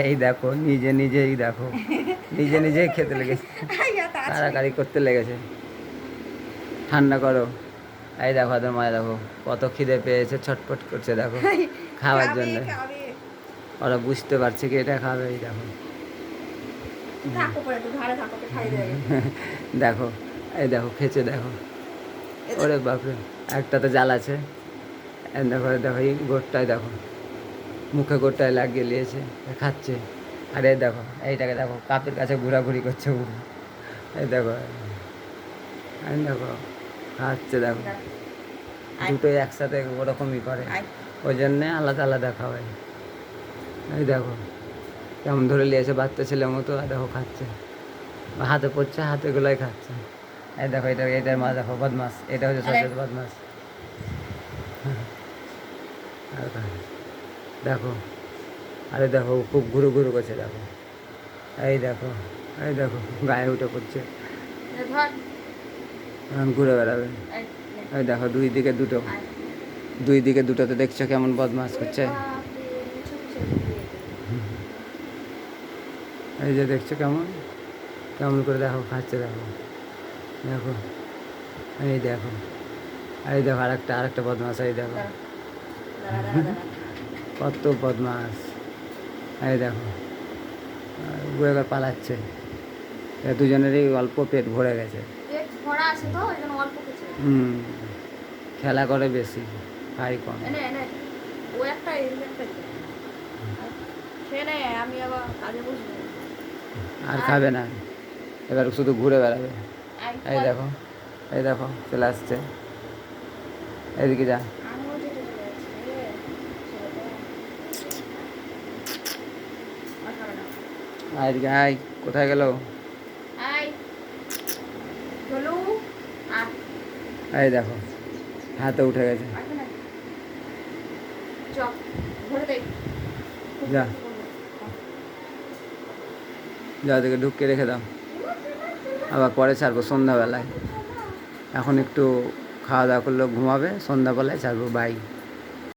এই দেখো নিজে নিজেই দেখো, নিজে নিজেই খেতে লেগেছে, কাড়াকাড়ি করতে লেগেছে। ঠান্ডা করো। এই দেখো ওদের মায়ের দেখো কত খিদে পেয়েছে, ছটফট করছে দেখো খাওয়ার জন্য। ওরা বুঝতে পারছে কি এটা খাবে। এই দেখো দেখো, এই দেখো খেছে দেখো। ওরে বাপরে, একটা তো জাল আছে। দেখো দেখো এই গোটটায় দেখো, মুখে গোটটায় লাগিয়ে নিয়েছে, খাচ্ছে। আর এই দেখো এইটাকে দেখো কাপের কাছে ঘোরাঘুরি করছে ও। এই দেখো, এই দেখো খাচ্ছে দেখো, দুটোই একসাথে ওরকমই করে, ওই জন্যে আলাদা আলাদা খাওয়াই। এই দেখো কেমন ধরে নিয়েছে বাচ্চা ছেলের মতো, আর দেখো খাচ্ছে, হাতে পড়ছে, হাতেগুলোই খাচ্ছে। এই দেখো এটা, এটার মা দেখো বদমাস, এটা হচ্ছে সবচেয়ে বদমাস। দেখো, আরে দেখো খুব ঘুরু ঘুরু করছে দেখো। এই দেখো, এই দেখো গায়ে উঠে পড়ছে, এখন ঘুরে বেড়াবে। এই দেখো দুই দিকে দুটো, দুই দিকে দুটোতে দেখছো কেমন বদমাস করছে। এই যে দেখছো কেমন কেমন করে দেখো খাচ্ছে দেখো, দেখো এই দেখো, এই দেখো আরেকটা বদমাস। এই দেখো কত বদমাস। এই দেখো ঘুরে ঘুরে পালাচ্ছে। দুজনেরই অল্প পেট ভরে গেছে। খেলা করে বেশি, খাই কম। আর খাবে না, এবার শুধু ঘুরে বেড়াবে। এই দেখো, এই দেখো চলে আসছে, এইদিকে যা। এইদিকে আয়, কোথায় গেল? এই দেখো হাতে উঠে গেছে, যা যা থেকে ঢুকিয়ে রেখে দাও, আবার পরে ছাড়বো সন্ধ্যাবেলায়। এখন একটু খাওয়া দাওয়া করলেও ঘুমাবে, সন্ধ্যাবেলায় ছাড়বো। বাই।